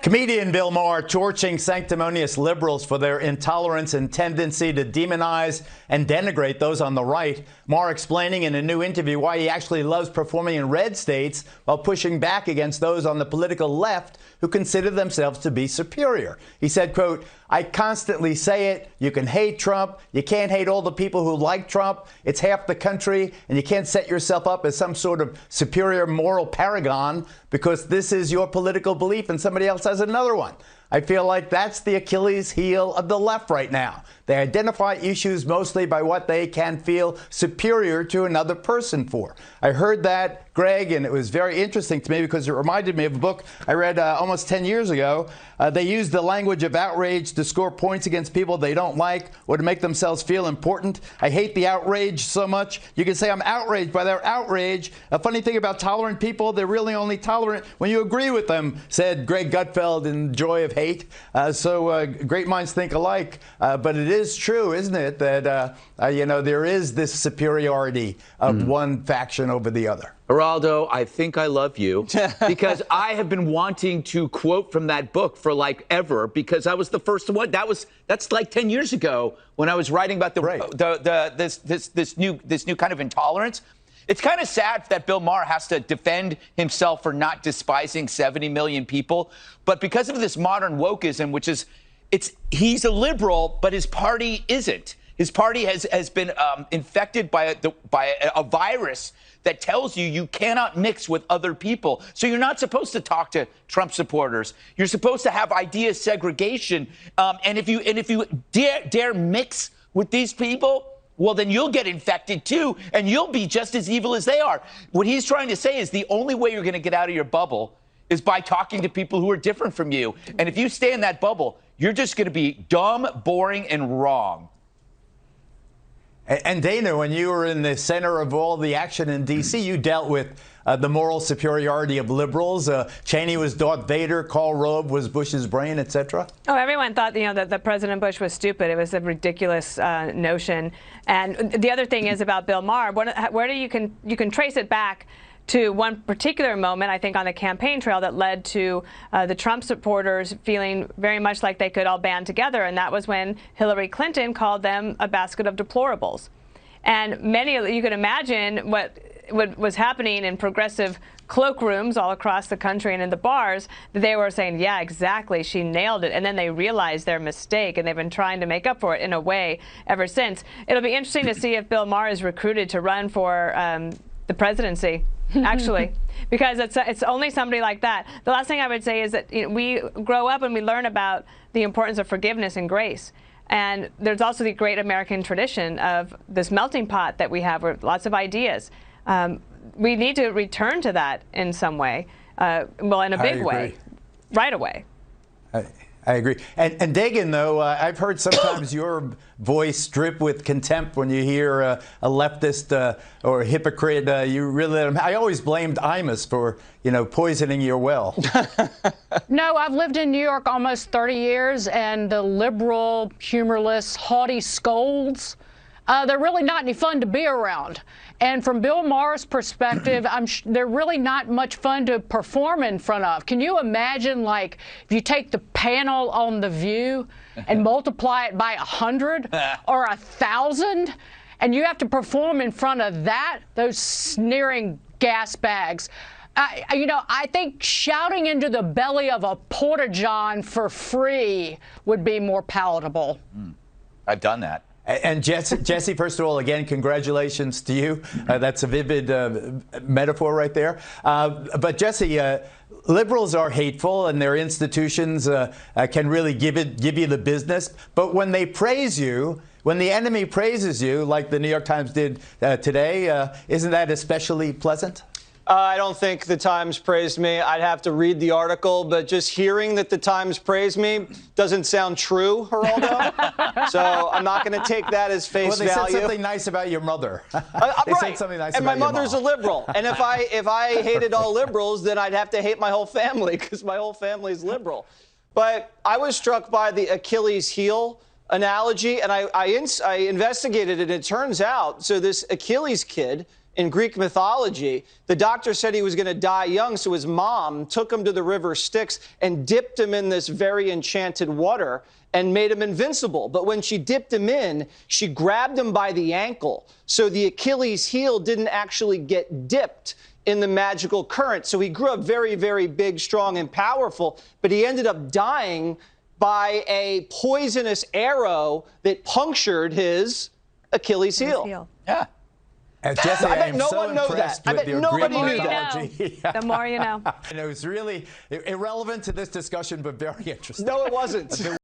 Comedian Bill Maher torching sanctimonious liberals for their intolerance and tendency to demonize and denigrate those on the right. Maher explaining in a new interview why he actually loves performing in red states while pushing back against those on the political left who consider themselves to be superior. He said, quote, "I constantly say it. You can hate Trump. You can't hate all the people who like Trump. It's half the country, and you can't set yourself up as some sort of superior moral paragon because this is your political belief and somebody else has another one. I feel like that's the Achilles heel of the left right now. They identify issues mostly by what they can feel superior to another person for." I heard that, Greg, and it was very interesting to me because it reminded me of a book I read almost 10 years ago. They use the language of outrage to score points against people they don't like or to make themselves feel important. I hate the outrage so much. You can say I'm outraged by their outrage. A funny thing about tolerant people, they're really only tolerant when you agree with them, said Greg Gutfeld in Joy of Hate. So great minds think alike. But it is true, isn't it, that, there is this superiority of one faction over the other. Geraldo, I think I love you because I have been wanting to quote from that book for like ever because I was the first one. That's like 10 years ago when I was writing about this new kind of intolerance. It's kind of sad that Bill Maher has to defend himself for not despising 70 million people, but because of this modern wokeism, which is he's a liberal, but his party isn't. His party has been infected by a virus that tells you cannot mix with other people. So you're not supposed to talk to Trump supporters. You're supposed to have idea segregation. And if you dare mix with these people, well, then you'll get infected too, and you'll be just as evil as they are. What he's trying to say is the only way you're going to get out of your bubble is by talking to people who are different from you. And if you stay in that bubble, you're just going to be dumb, boring, and wrong. And Dana, when you were in the center of all the action in D.C., you dealt with the moral superiority of liberals. Cheney was Darth Vader, Karl Rove was Bush's brain, etc. Oh, everyone thought, that President Bush was stupid. It was a ridiculous notion. And the other thing is about Bill Maher, where you can trace it back to one particular moment, I think, on the campaign trail that led to the Trump supporters feeling very much like they could all band together, and that was when Hillary Clinton called them a basket of deplorables. And you could imagine what was happening in progressive cloakrooms all across the country and in the bars, that they were saying, yeah, exactly, she nailed it. And then they realized their mistake, and they've been trying to make up for it in a way ever since. It'll be interesting to see if Bill Maher is recruited to run for the presidency. Actually, because it's only somebody like that. The last thing I would say is that we grow up and we learn about the importance of forgiveness and grace. And there's also the great American tradition of this melting pot that we have with lots of ideas. We need to return to that in some way, well, in a big way, right away. I agree. And Dagan, though, I've heard sometimes your voice drip with contempt when you hear a leftist or a hypocrite. You really let them. I always blamed Imus for, poisoning your well. No, I've lived in New York almost 30 years, and the liberal, humorless, haughty scolds, they're really not any fun to be around. And from Bill Maher's perspective, they're really not much fun to perform in front of. Can you imagine, like, if you take the panel on The View and multiply it by 100 or 1,000, and you have to perform in front of those sneering gas bags? I think shouting into the belly of a porta-john for free would be more palatable. I've done that. And Jesse, first of all, again, congratulations to you. That's a vivid metaphor right there. But Jesse, liberals are hateful, and their institutions can really give you the business. But when they praise you, when the enemy praises you, like the New York Times did today, isn't that especially pleasant? I don't think the Times praised me. I'd have to read the article, but just hearing that the Times praised me doesn't sound true, Geraldo. So I'm not going to take that as face value. Well, they said something nice about your mother. They said something nice about your mom. And my mother's a liberal. And if I hated all liberals, then I'd have to hate my whole family because my whole family is liberal. But I was struck by the Achilles heel analogy, and I investigated it, and it turns out, so this Achilles kid in Greek mythology. The doctor said he was going to die young, so his mom took him to the river Styx and dipped him in this very enchanted water and made him invincible. But when she dipped him in, she grabbed him by the ankle. So the Achilles heel didn't actually get dipped in the magical current. So he grew up very, very big, strong, and powerful, but he ended up dying by a poisonous arrow that punctured his Achilles heel. Yeah. Jesse, I bet no so one knows that. I bet nobody knew that. The more you know. And it was really irrelevant to this discussion, but very interesting. No, it wasn't.